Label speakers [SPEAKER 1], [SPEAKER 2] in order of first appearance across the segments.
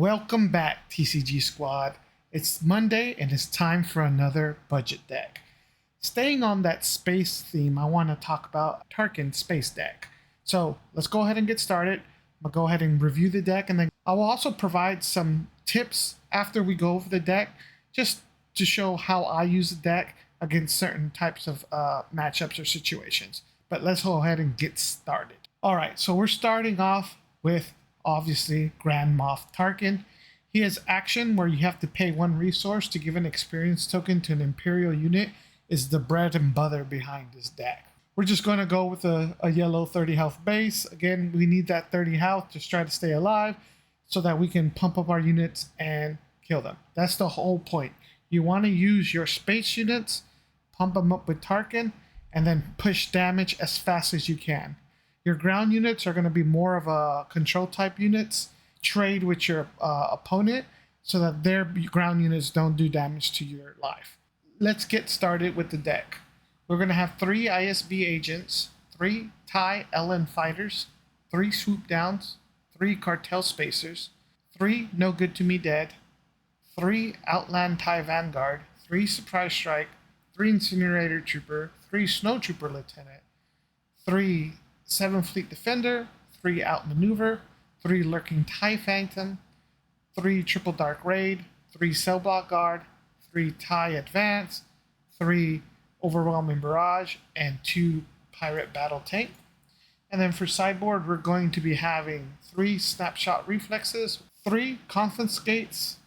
[SPEAKER 1] Welcome back, TCG Squad. It's Monday and it's time for another budget deck. Staying on that space theme, I want to talk about Tarkin Space Deck. So let's go ahead and get started. I'll go ahead and review the deck, and then I will also provide some tips after we go over the deck, just to show how I use the deck against certain types of matchups or situations. But let's go ahead and get started. All right, so we're starting off with obviously Grand Moff Tarkin. He has action where you have to pay one resource to give an experience token to an Imperial unit, is the bread and butter behind this deck. We're just going to go with a yellow 30 health base. Again, we need that 30 health to try to stay alive so that we can pump up our units and kill them. That's the whole point. You want to use your space units, pump them up with Tarkin, and then push damage as fast as you can. Your ground units are going to be more of a control type units. Trade with your opponent so that their ground units don't do damage to your life. Let's get started with the deck. We're going to have 3 ISB agents, 3 TIE LN fighters, 3 swoop downs, 3 cartel spacers, 3 no good to me dead, 3 outland TIE vanguard, 3 surprise strike, 3 incinerator trooper, 3 snow trooper lieutenant, 3 7 fleet defender, 3 outmaneuver, 3 lurking TIE phantom, 3 triple dark raid, 3 cell block guard, 3 TIE advance, 3 overwhelming barrage, and 2 pirate battle tank. And then for sideboard, we're going to be having 3 snapshot reflexes, 3 confiscates,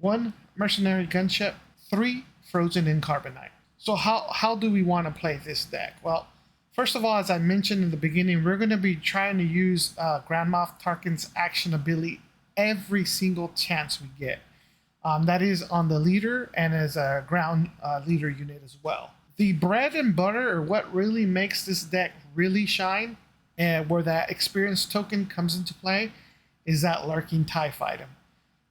[SPEAKER 1] 1 mercenary gunship, 3 frozen in carbonite. So how do we want to play this deck? Well, first of all, as I mentioned in the beginning, we're going to be trying to use Grand Moff Tarkin's action ability every single chance we get. That is on the leader and as a ground leader unit as well. The bread and butter, or what really makes this deck really shine, and where that experience token comes into play, is that lurking TIE fighter.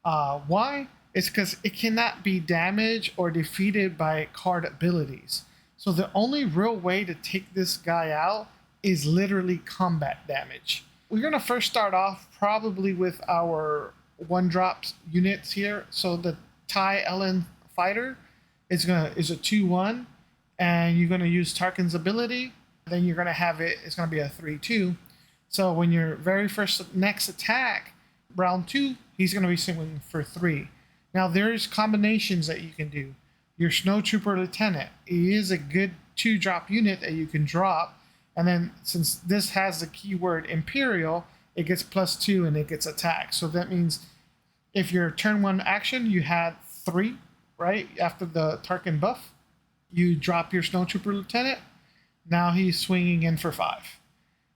[SPEAKER 1] Why? It's because it cannot be damaged or defeated by card abilities. So the only real way to take this guy out is literally combat damage. We're going to first start off probably with our 1-drop units here. So the TIE LN fighter is a 2-1, and you're going to use Tarkin's ability. Then you're going to have it's going to be a 3-2. So when your very first next attack, round 2, he's going to be swinging for 3. Now there's combinations that you can do. Your Snow Trooper Lieutenant, he is a good 2-drop unit that you can drop, and then since this has the keyword Imperial, it gets +2 and it gets attack. So that means if your turn 1 action, you had 3, right, after the Tarkin buff, you drop your Snow Trooper Lieutenant, now he's swinging in for 5.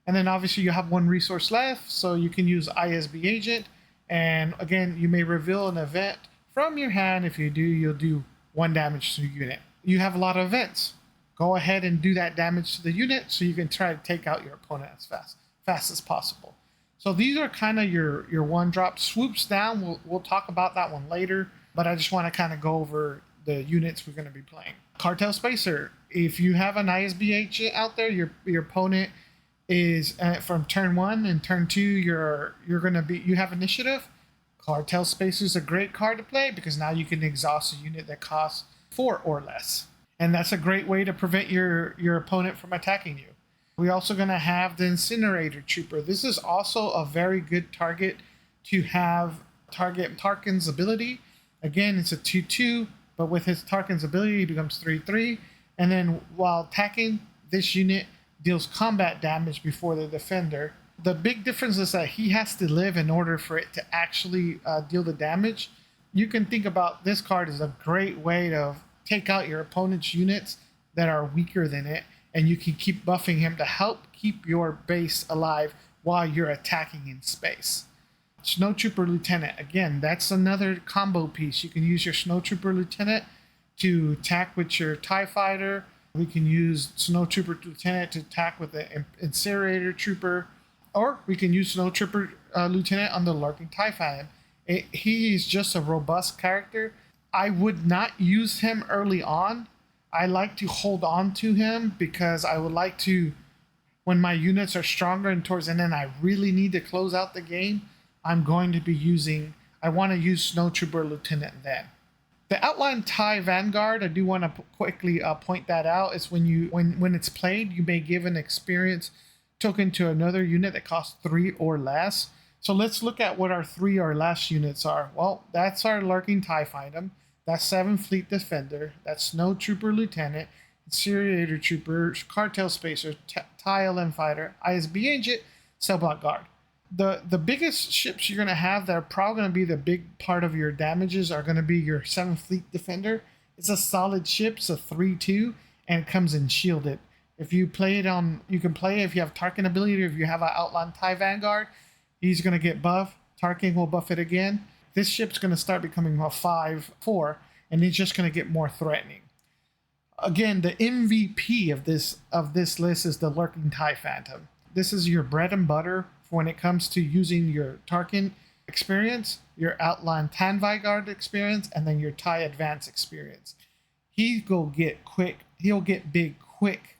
[SPEAKER 1] And then obviously you have 1 resource left, so you can use ISB Agent, and again, you may reveal an event from your hand. If you do, you'll do 1 damage to the unit. You have a lot of events. Go ahead and do that damage to the unit so you can try to take out your opponent as fast as possible. So these are kind of your 1-drop. Swoops down, we'll talk about that one later, but I just want to kind of go over the units we're going to be playing. Cartel Spacer. If you have an ISB agent out there, your opponent is from turn 1 and turn 2, you have initiative. Cartel Spacer is a great card to play because now you can exhaust a unit that costs 4 or less. And that's a great way to prevent your opponent from attacking you. We're also going to have the Incinerator Trooper. This is also a very good target to have target Tarkin's ability. Again, it's a 2-2, but with his Tarkin's ability, it becomes 3-3. And then while attacking, this unit deals combat damage before the defender. The big difference is that he has to live in order for it to actually deal the damage. You can think about this card as a great way to take out your opponent's units that are weaker than it, and you can keep buffing him to help keep your base alive while you're attacking in space. Snow Trooper Lieutenant, again, that's another combo piece. You can use your Snow Trooper Lieutenant to attack with your TIE Fighter. We can use Snow Trooper Lieutenant to attack with the Incinerator Trooper. Or we can use Snow Trooper Lieutenant on the lurking TIE Phantom. He is just a robust character. I would not use him early on. I like to hold on to him because I would like to, when my units are stronger and towards the end I really need to close out the game, I'm going to be using I want to use Snowtrooper Lieutenant then. The Outline TIE Vanguard, I do want to quickly point that out. Is when it's played, you may give an experience token to another unit that costs 3 or less. So let's look at what our 3 or less units are. Well, that's our Lurking TIE Fighter, that's 7 Fleet Defender, that's Snowtrooper Lieutenant, Incinerator Trooper, Cartel Spacer, TIE LM Fighter, ISB Agent, Cell Block Guard. The biggest ships you're going to have that are probably going to be the big part of your damages are going to be your 7 Fleet Defender. It's a solid ship. It's a 3/2, and it comes in shielded. If you play it on, you can play it if you have Tarkin ability, or if you have an Outline TIE Vanguard, he's going to get buffed. Tarkin will buff it again. This ship's going to start becoming a 5/4, and he's just going to get more threatening. Again, the MVP of this list is the Lurking TIE Phantom. This is your bread and butter when it comes to using your Tarkin experience, your Outline TIE Vanguard experience, and then your TIE Advance experience. He'll get big quick.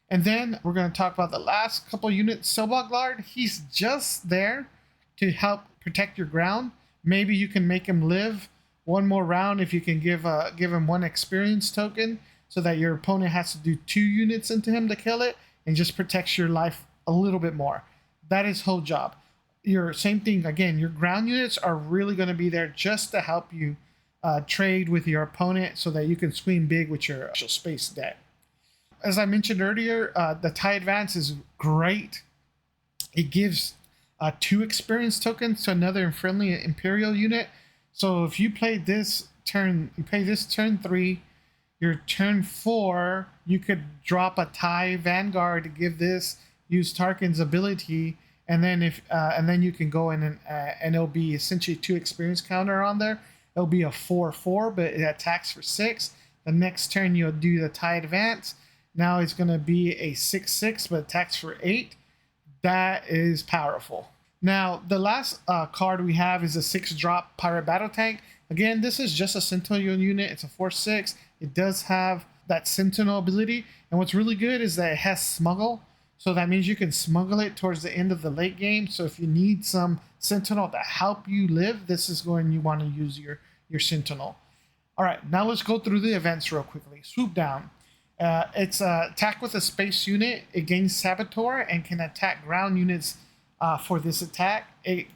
[SPEAKER 1] And then we're going to talk about the last couple units. Cell Block Guard, he's just there to help protect your ground. Maybe you can make him live one more round if you can give him 1 experience token, so that your opponent has to do 2 units into him to kill it, and just protects your life a little bit more. That is whole job. Your same thing again. Your ground units are really going to be there just to help you trade with your opponent, so that you can swing big with your actual space deck. As I mentioned earlier, the TIE Advance is great. It gives 2 experience tokens to another friendly Imperial unit. So if you play this turn, you play this turn 3. Your turn 4, you could drop a TIE Vanguard to give this, use Tarkin's ability, and then then you can go in and it'll be essentially 2 experience counter on there. It'll be a 4/4, but it attacks for 6. The next turn you'll do the TIE Advance. Now it's going to be a 6/6, but attacks for 8. That is powerful. Now the last card we have is a 6-drop Pirate Battle Tank. Again, this is just a Sentinel unit. It's a 4/6. It does have that Sentinel ability, and what's really good is that it has Smuggle. So that means you can smuggle it towards the end of the late game. So if you need some Sentinel to help you live, this is when you want to use your Sentinel. All right, now let's go through the events real quickly. Swoop Down. It's attack with a space unit. It gains Saboteur and can attack ground units for this attack.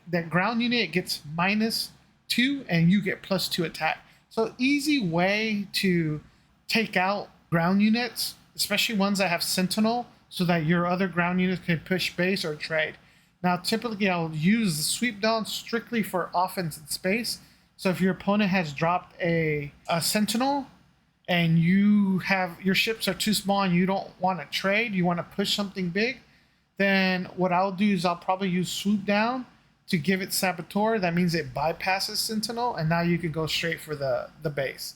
[SPEAKER 1] That ground unit gets -2, and you get +2 attack. So easy way to take out ground units, especially ones that have Sentinel, so that your other ground units can push base or trade. Now, typically, I'll use the Sweep Down strictly for offense in space. So if your opponent has dropped a Sentinel, and your ships are too small and you don't want to trade, you want to push something big, then what I'll do is I'll probably use Swoop Down to give it Saboteur. That means it bypasses Sentinel, and now you can go straight for the base.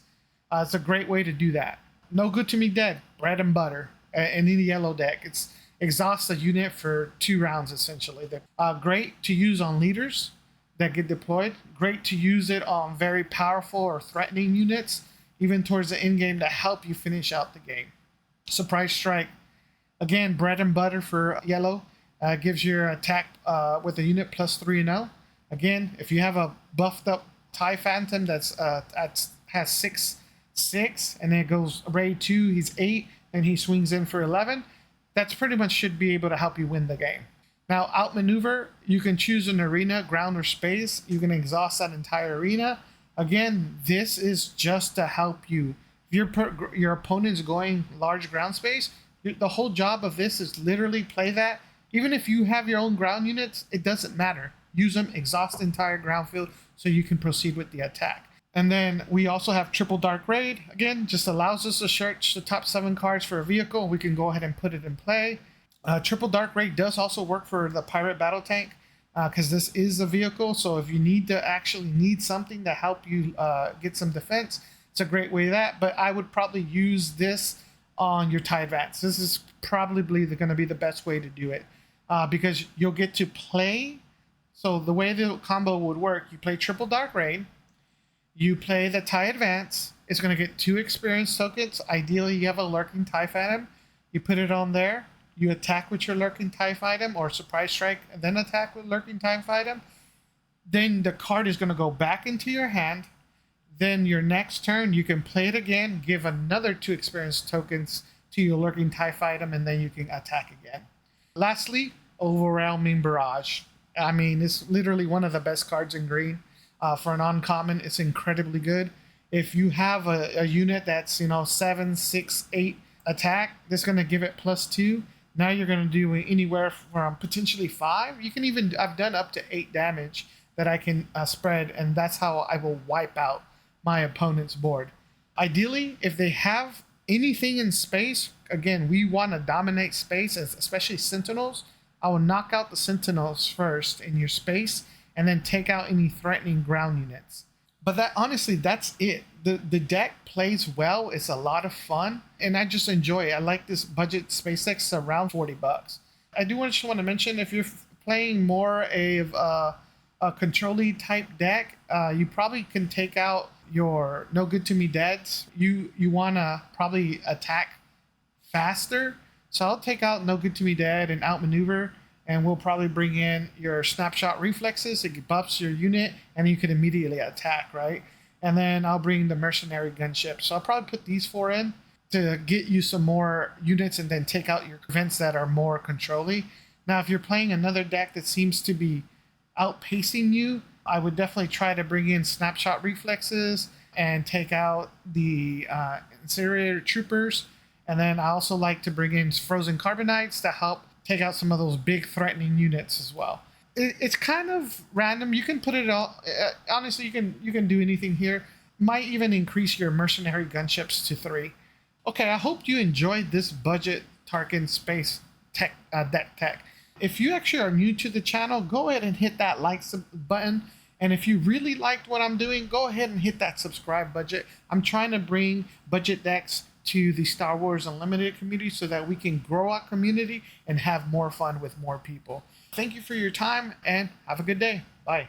[SPEAKER 1] It's a great way to do that. No Good to Me Dead, bread and butter. And in the yellow deck, it's exhaust a unit for 2 rounds essentially. They're great to use on leaders that get deployed. Great to use it on very powerful or threatening units, even towards the end game, to help you finish out the game. Surprise Strike, again, bread and butter for yellow. Gives your attack with a unit +3/0. Again, if you have a buffed up TIE Phantom has 6/6, and then it goes raid 2, he's 8, and he swings in for 11. That's pretty much should be able to help you win the game. Now, outmaneuver, you can choose an arena, ground, or space. You can exhaust that entire arena. Again, this is just to help you. If your opponent's going large ground space, the whole job of this is literally play that. Even if you have your own ground units, it doesn't matter. Use them, exhaust the entire ground field so you can proceed with the attack. And then we also have Triple Dark Raid. Again, just allows us to search the top 7 cards for a vehicle. We can go ahead and put it in play. Triple Dark Raid does also work for the Pirate Battle Tank, because this is a vehicle. So if you need something to help you get some defense, it's a great way of that. But I would probably use this on your TIE Advance. This is probably going to be the best way to do it, because you'll get to play. So the way the combo would work, you play Triple Dark Raid, you play the TIE Advance. It's going to get 2 experience tokens. Ideally, you have a Lurking TIE Phantom. You put it on there. You attack with your Lurking TIE Phantom, or Surprise Strike, and then attack with Lurking TIE Phantom. Then the card is going to go back into your hand. Then your next turn, you can play it again, give another 2 experience tokens to your lurking TIE item, and then you can attack again. Lastly, Overwhelming Barrage. I mean, it's literally one of the best cards in green. For an uncommon, it's incredibly good. If you have a unit that's 7, 6, 8 attack, that's going to give it +2. Now you're going to do anywhere from potentially 5. You can even, I've done up to 8 damage that I can spread, and that's how I will wipe out my opponent's board. Ideally, if they have anything in space, again, we want to dominate space, especially Sentinels. I will knock out the Sentinels first in your space, and then take out any threatening ground units. But that, honestly, that's it. The deck plays well. It's a lot of fun, and I just enjoy it. I like this budget space deck. It's around $40. I do just want to mention, if you're playing more of a control-y type deck, you probably can take out your No Good To Me Deads. You want to probably attack faster. So I'll take out No Good To Me Dead and outmaneuver, and we'll probably bring in your Snapshot Reflexes. It buffs your unit, and you can immediately attack, right? And then I'll bring the Mercenary Gunship. So I'll probably put these 4 in to get you some more units, and then take out your events that are more control-y. Now, if you're playing another deck that seems to be outpacing you, I would definitely try to bring in Snapshot Reflexes and take out the Incinerator Troopers. And then I also like to bring in Frozen Carbonites to help take out some of those big threatening units as well. It's kind of random. You can put it all. Honestly, you can do anything here. Might even increase your Mercenary Gunships to 3. Okay, I hope you enjoyed this budget Tarkin Space Tech deck tech. If you actually are new to the channel, go ahead and hit that like button. And if you really liked what I'm doing, go ahead and hit that subscribe button. I'm trying to bring budget decks to the Star Wars Unlimited community so that we can grow our community and have more fun with more people. Thank you for your time, and have a good day. Bye.